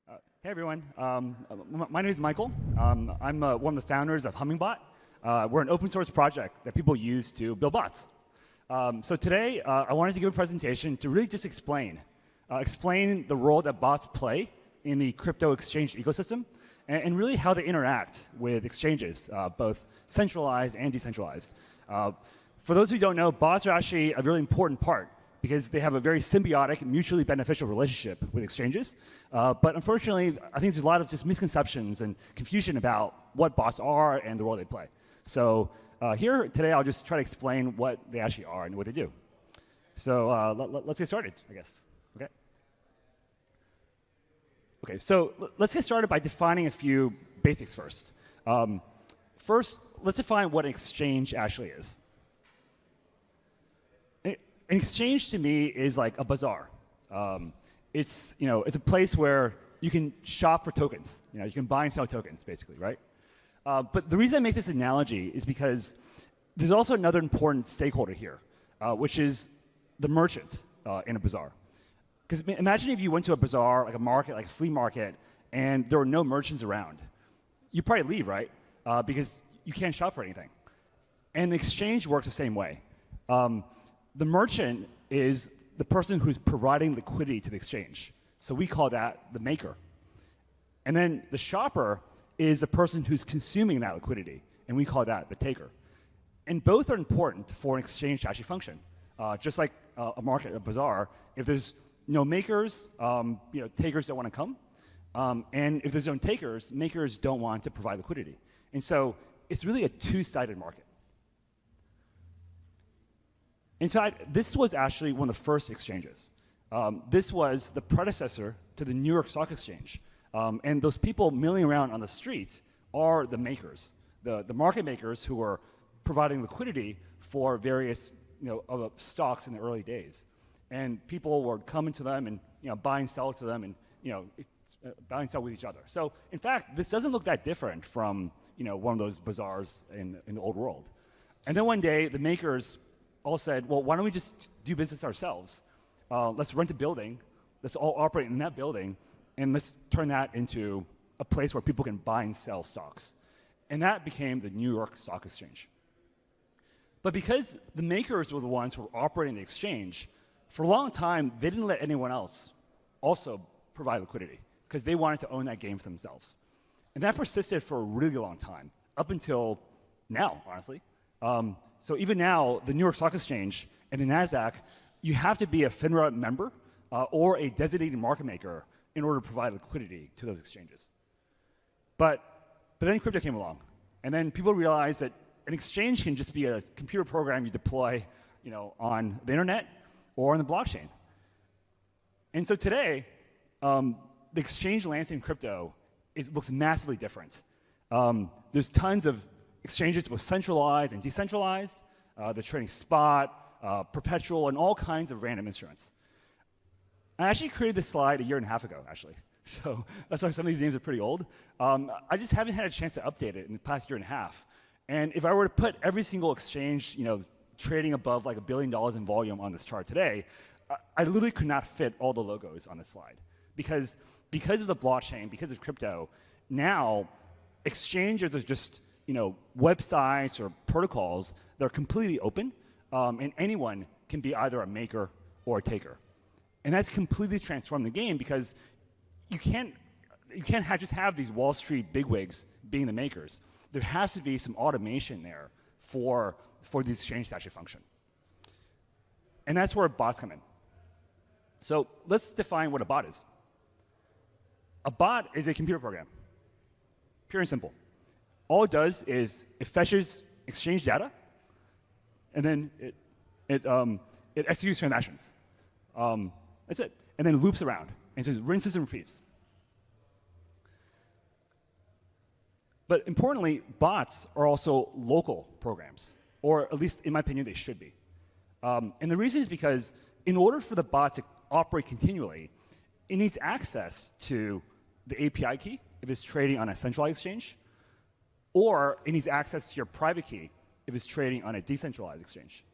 Hey everyone, my name is Michael. I'm one of the founders of Hummingbot. We're an open source project that people use to build bots. So today, I wanted to give a presentation to really just explain the role that bots play in the crypto exchange ecosystem, and really how they interact with exchanges, both centralized and decentralized. For those who don't know, bots are actually a really important part because they have a very symbiotic, mutually beneficial relationship with exchanges. But unfortunately, I think there's a lot of just misconceptions and confusion about what bots are and the role they play. So here today, I'll just try to explain what they actually are and what they do. So let's get started, I guess. Okay, so let's get started by defining a few basics first. First, let's define what an exchange actually is. An exchange to me is like a bazaar. It's a place where you can shop for tokens. You can buy and sell tokens, basically, right? But the reason I make this analogy is because there's also another important stakeholder here, which is the merchant in a bazaar. Because imagine if you went to a bazaar, like a market, like a flea market, and there were no merchants around. You'd probably leave, right? Because you can't shop for anything. And the exchange works the same way. The merchant is the person who's providing liquidity to the exchange. So we call that the maker. And then the shopper is the person who's consuming that liquidity, and we call that the taker. And both are important for an exchange to actually function. Just like a market, a bazaar, if there's no makers, takers don't want to come. And if there's no takers, makers don't want to provide liquidity. And so it's really a two-sided market. Inside, this was actually one of the first exchanges. This was the predecessor to the New York Stock Exchange. And those people milling around on the street are the makers, the market makers who were providing liquidity for various stocks in the early days. And people were coming to them and buy and sell to them and buy and sell with each other. So in fact, this doesn't look that different from one of those bazaars in the old world. And then one day, the makers all said, well, why don't we just do business ourselves? Let's rent a building, let's all operate in that building, and let's turn that into a place where people can buy and sell stocks. And that became the New York Stock Exchange. But because the makers were the ones who were operating the exchange, for a long time, they didn't let anyone else also provide liquidity, because they wanted to own that game for themselves. And that persisted for a really long time, up until now, honestly. So even now, the New York Stock Exchange and the NASDAQ, you have to be a FINRA member or a designated market maker in order to provide liquidity to those exchanges. But then crypto came along, and then people realized that an exchange can just be a computer program you deploy on the internet or on the blockchain. And so today, the exchange landscape in crypto looks massively different. There's tons of exchanges both centralized and decentralized. They're trading spot, perpetual, and all kinds of random instruments. I actually created this slide a year and a half ago, actually. So that's why some of these names are pretty old. I just haven't had a chance to update it in the past year and a half. And if I were to put every single exchange, trading above like $1 billion in volume on this chart today, I literally could not fit all the logos on this slide. Because of the blockchain, because of crypto, now exchanges are just websites or protocols that are completely open, and anyone can be either a maker or a taker. And that's completely transformed the game because you can't just have these Wall Street bigwigs being the makers. There has to be some automation there for the exchange to actually function. And that's where bots come in. So let's define what a bot is. A bot is a computer program, pure and simple. All it does is it fetches exchange data, and then it executes transactions. That's it. And then loops around, and so it rinses and repeats. But importantly, bots are also local programs, or at least in my opinion, they should be. And the reason is because in order for the bot to operate continually, it needs access to the API key if it's trading on a centralized exchange, or it needs access to your private key if it's trading on a decentralized exchange.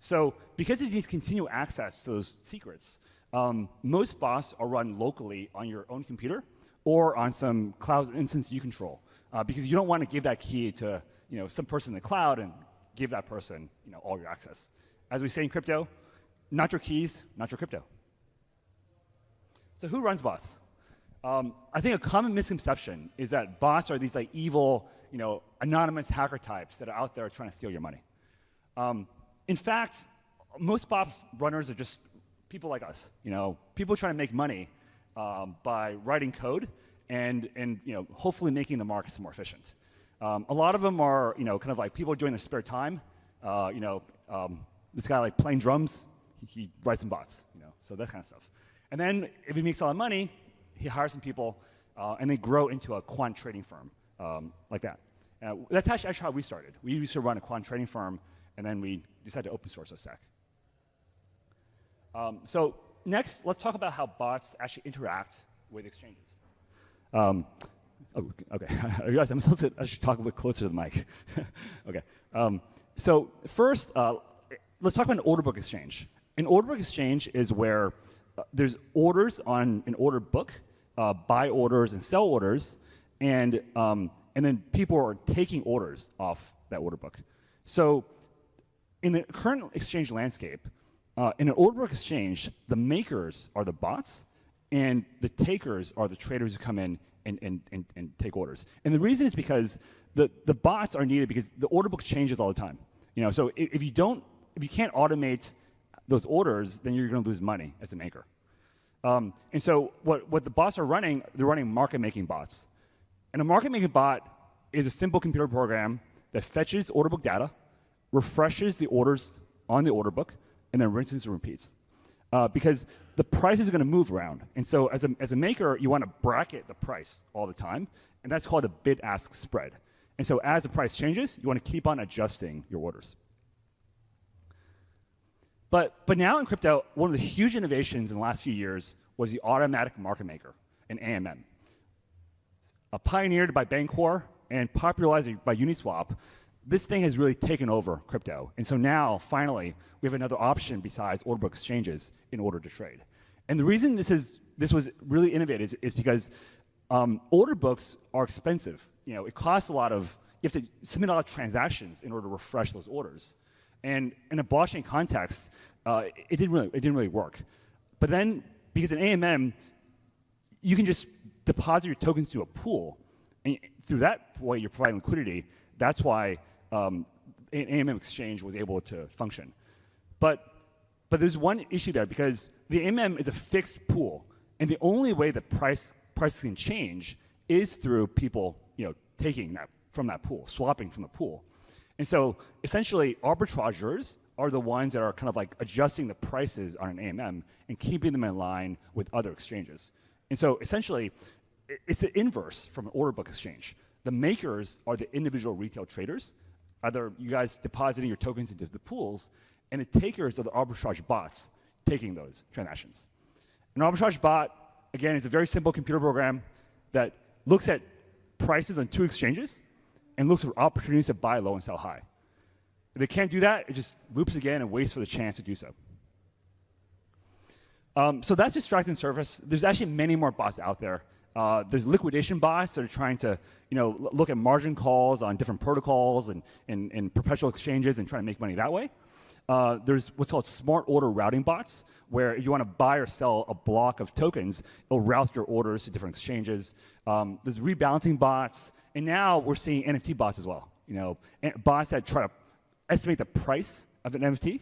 So because it needs continual access to those secrets, Most bots are run locally on your own computer or on some cloud instance you control, because you don't want to give that key to some person in the cloud and give that person all your access. As we say in crypto, not your keys, not your crypto. So who runs bots? I think a common misconception is that bots are these like evil, anonymous hacker types that are out there trying to steal your money. In fact, most bot runners are just people like us, people trying to make money by writing code and hopefully making the markets more efficient. A lot of them are kind of like people doing their spare time. This guy like playing drums, he writes some bots, so that kind of stuff. And then if he makes a lot of money, he hires some people and they grow into a quant trading firm like that. That's actually how we started. We used to run a quant trading firm, and then we decided to open source our stack. So next, let's talk about how bots actually interact with exchanges. Oh, okay, I realize I'm supposed to actually talk a bit closer to the mic. Okay, so first, let's talk about an order book exchange. An order book exchange is where there's orders on an order book, buy orders and sell orders, and then people are taking orders off that order book. So in the current exchange landscape, in an order book exchange, the makers are the bots, and the takers are the traders who come in and take orders. And the reason is because the bots are needed because the order book changes all the time. So if you can't automate those orders, then you're going to lose money as a maker. And so what the bots are running, they're running market-making bots. And a market-making bot is a simple computer program that fetches order book data, refreshes the orders on the order book, and then rinses and repeats. Because the price is going to move around. And so as a maker, you want to bracket the price all the time, and that's called a bid-ask spread. And so as the price changes, you want to keep on adjusting your orders. But now in crypto, one of the huge innovations in the last few years was the automatic market maker, an AMM. Pioneered by Bancor and popularized by Uniswap, this thing has really taken over crypto. And so now, finally, we have another option besides order book exchanges in order to trade. And the reason this was really innovative is because order books are expensive. It costs a lot of, you have to submit a lot of transactions in order to refresh those orders. And in a blockchain context, it didn't really work. But then, because in AMM, you can just deposit your tokens to a pool, and through that way, you're providing liquidity. That's why an AMM exchange was able to function. But there's one issue there, because the AMM is a fixed pool, and the only way that prices can change is through people taking that from that pool, swapping from the pool. And so essentially, arbitrageurs are the ones that are kind of like adjusting the prices on an AMM and keeping them in line with other exchanges. And so essentially, it's the inverse from an order book exchange. The makers are the individual retail traders, either you guys depositing your tokens into the pools, and the takers are the arbitrage bots taking those transactions. An arbitrage bot, again, is a very simple computer program that looks at prices on two exchanges and looks for opportunities to buy low and sell high. If it can't do that, it just loops again and waits for the chance to do so. So that's just Striking Surface. There's actually many more bots out there. There's liquidation bots that are trying to look at margin calls on different protocols and perpetual exchanges and trying to make money that way. There's what's called smart order routing bots, where if you want to buy or sell a block of tokens, it'll route your orders to different exchanges. There's rebalancing bots, and now we're seeing NFT bots as well. Bots that try to estimate the price of an NFT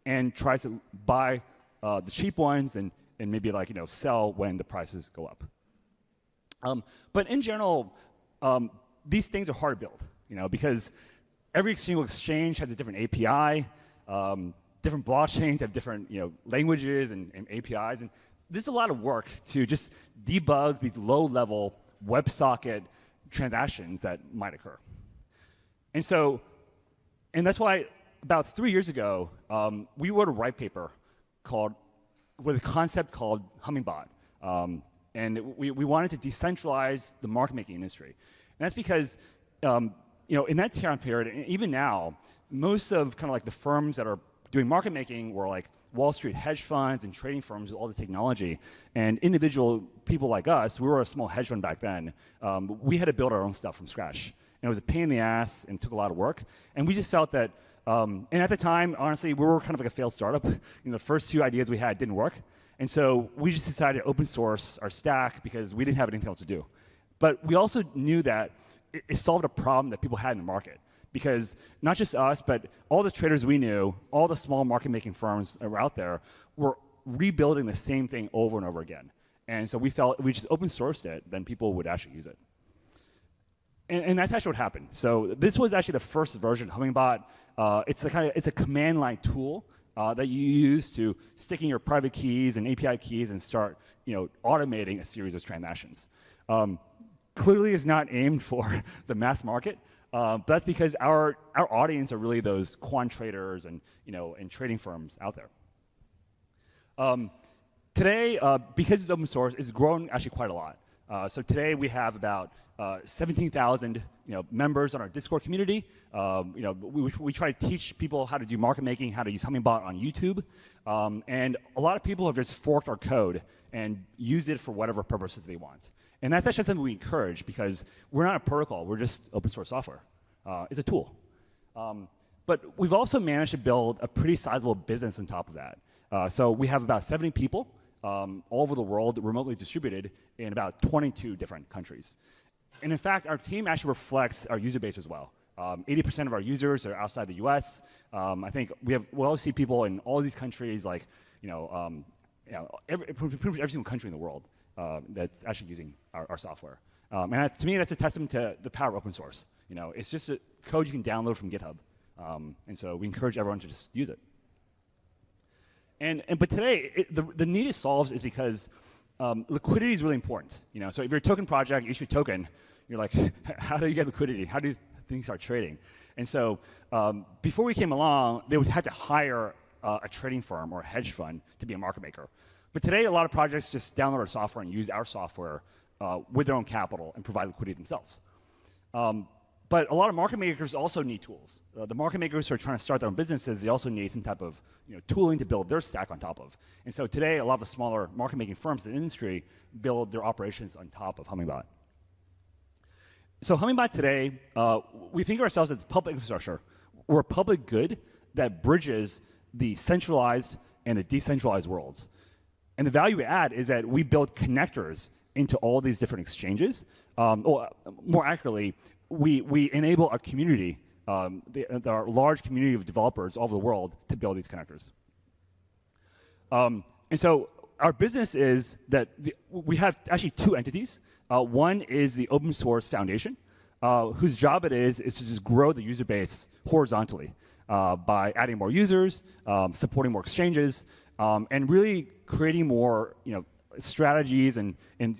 and tries to buy the cheap ones and maybe sell when the prices go up. But in general, these things are hard to build, because every single exchange has a different API. Different blockchains have different languages and APIs, and there's a lot of work to just debug these low-level WebSocket transactions that might occur. And that's why about 3 years ago, we wrote a white paper with a concept called Hummingbot. And we wanted to decentralize the market-making industry. And that's because in that time period, and even now, most of kind of like the firms that are doing market making were like Wall Street hedge funds and trading firms with all the technology. And individual people like us, we were a small hedge fund back then, we had to build our own stuff from scratch. And it was a pain in the ass and took a lot of work. And we just felt that, and at the time, honestly, we were kind of like a failed startup. The first 2 ideas we had didn't work. And so we just decided to open source our stack because we didn't have anything else to do. But we also knew that it solved a problem that people had in the market. Because not just us, but all the traders we knew, all the small market-making firms that were out there were rebuilding the same thing over and over again. And so we felt if we just open sourced it, then people would actually use it. And that's actually what happened. So this was actually the first version of Hummingbot. It's a command line tool that you use to stick in your private keys and API keys and start automating a series of transactions. Clearly it's not aimed for the mass market, but that's because our audience are really those quant traders and and trading firms out there. Today, because it's open source, it's grown actually quite a lot. So today we have about 17,000 members on our Discord community. We try to teach people how to do market making, how to use Hummingbot on YouTube, and a lot of people have just forked our code and used it for whatever purposes they want. And that's actually something we encourage because we're not a protocol, we're just open source software. It's a tool. But we've also managed to build a pretty sizable business on top of that. So we have about 70 people all over the world, remotely distributed in about 22 different countries. And in fact, our team actually reflects our user base as well. 80% of our users are outside the US. I think we always see people in all these countries, like pretty much every single country in the world that's actually using our software. And to me, that's a testament to the power of open source. It's just a code you can download from GitHub. And so we encourage everyone to just use it. But today, the need it solves is because liquidity is really important. So if you're a token project, you issue a token, you're like, how do you get liquidity? How do things start trading? And so before we came along, they would have to hire a trading firm or a hedge fund to be a market maker. But today, a lot of projects just download our software and use our software with their own capital and provide liquidity themselves. But a lot of market makers also need tools. The market makers who are trying to start their own businesses, they also need some type of tooling to build their stack on top of. And so today, a lot of the smaller market making firms in the industry build their operations on top of Hummingbot. So Hummingbot today, we think of ourselves as public infrastructure. We're a public good that bridges the centralized and the decentralized worlds. And the value we add is that we build connectors into all these different exchanges. Or more accurately, we enable a community, our large community of developers all over the world to build these connectors. And so our business is that we have actually 2 entities. One is the Open Source Foundation, whose job it is to just grow the user base horizontally by adding more users, supporting more exchanges, and really creating more strategies and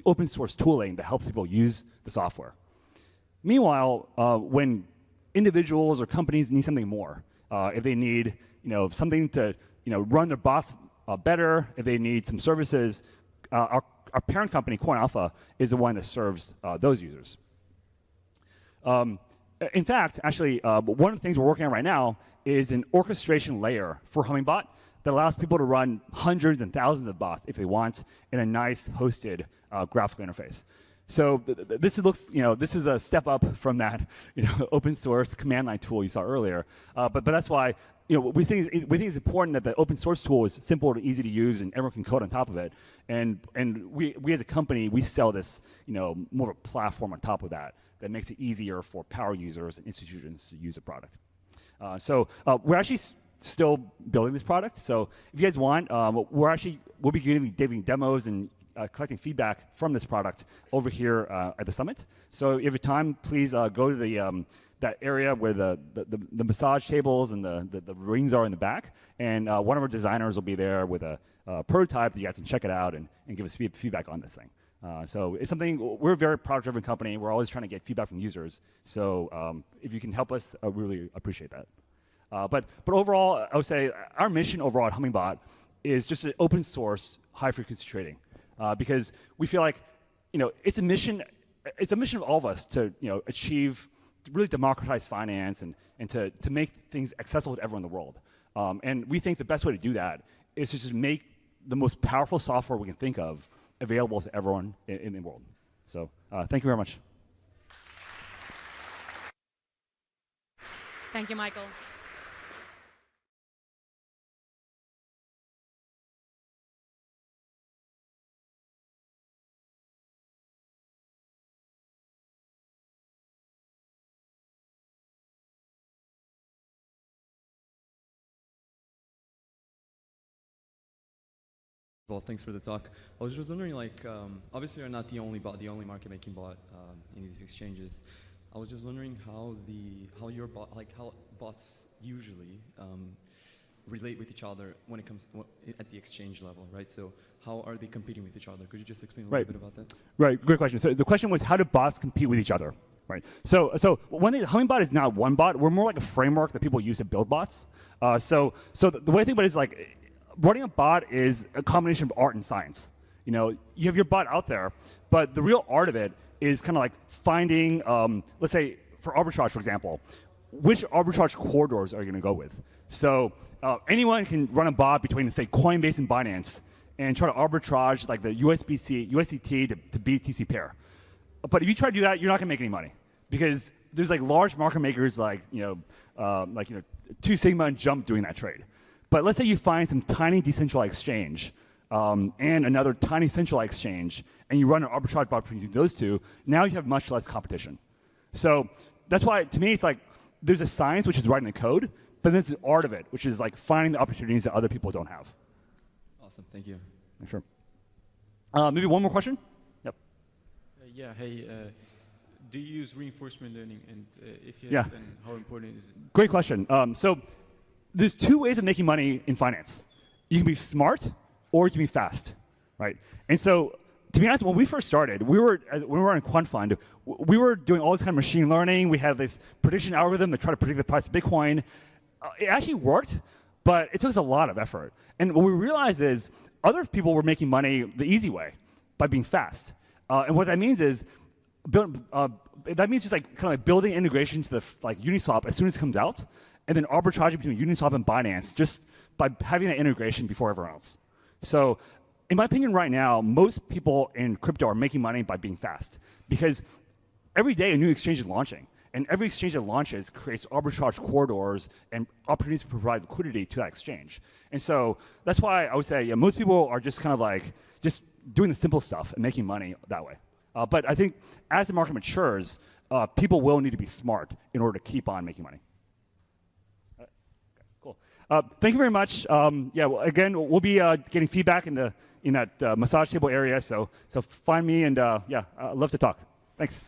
open source tooling that helps people use the software. Meanwhile, when individuals or companies need something more, if they need something to run their bots better, if they need some services, our parent company, Coin Alpha, is the one that serves those users. In fact, actually, one of the things we're working on right now is an orchestration layer for Hummingbot that allows people to run hundreds and thousands of bots if they want in a nice hosted graphical interface. So this is a step up from that open source command line tool you saw earlier. But that's why we think it's important that the open source tool is simple and easy to use and everyone can code on top of it. And we as a company, we sell this more of a platform on top of that makes it easier for power users and institutions to use the product. So we're actually still building this product. So if you guys want, we'll be giving demos and collecting feedback from this product over here at the summit. So if you have time, please go to the that area where the massage tables and the rings are in the back, and one of our designers will be there with a prototype that you guys can check it out and give us feedback on this thing. So it's something, we're a very product-driven company. We're always trying to get feedback from users. So if you can help us, I really appreciate that. But overall, I would say our mission overall at Hummingbot is just an open source, high-frequency trading. Because we feel like it's a mission of all of us to achieve, to really democratize finance and to make things accessible to everyone in the world. And we think the best way to do that is to just make the most powerful software we can think of available to everyone in the world. So thank you very much. Thank you, Michael. Well, thanks for the talk. I was just wondering, like, obviously you're not the only bot, the only market making bot in these exchanges. I was just wondering how your bot, like how bots usually relate with each other when it comes at the exchange level, right? So how are they competing with each other? Could you just explain a little bit about that? Right, great question. So the question was, how do bots compete with each other? Right. So Hummingbot is not one bot. We're more like a framework that people use to build bots. So the way I think about it is like, running a bot is a combination of art and science. You know, you have your bot out there, but the real art of it is kind of like finding, let's say for arbitrage, for example, which arbitrage corridors are you going to go with? So anyone can run a bot between, say, Coinbase and Binance and try to arbitrage like the USDT to BTC pair. But if you try to do that, you're not going to make any money because there's like large market makers like 2 Sigma and Jump doing that trade. But let's say you find some tiny decentralized exchange and another tiny centralized exchange, and you run an arbitrage bot between those two. Now you have much less competition. So that's why, to me, it's like there's a science, which is writing the code, but then there's the art of it, which is like finding the opportunities that other people don't have. Awesome, thank you. Sure. Maybe one more question? Yep. Yeah, hey, do you use reinforcement learning? And if yes, Yeah. then how important is it? Great question. So there's 2 ways of making money in finance. You can be smart or you can be fast, right? And so, to be honest, when we first started, when we were in Quant Fund, we were doing all this kind of machine learning. We had this prediction algorithm to try to predict the price of Bitcoin. It actually worked, but it took us a lot of effort. And what we realized is other people were making money the easy way by being fast. And what that means is, just like kind of like building integration to the like Uniswap as soon as it comes out, and then arbitraging between Uniswap and Binance just by having that integration before everyone else. So in my opinion right now, most people in crypto are making money by being fast because every day a new exchange is launching. And every exchange that launches creates arbitrage corridors and opportunities to provide liquidity to that exchange. And so that's why I would say most people are just kind of like just doing the simple stuff and making money that way. But I think as the market matures, people will need to be smart in order to keep on making money. Cool. Thank you very much. Again, we'll be getting feedback in that massage table area. So find me and I'd love to talk. Thanks.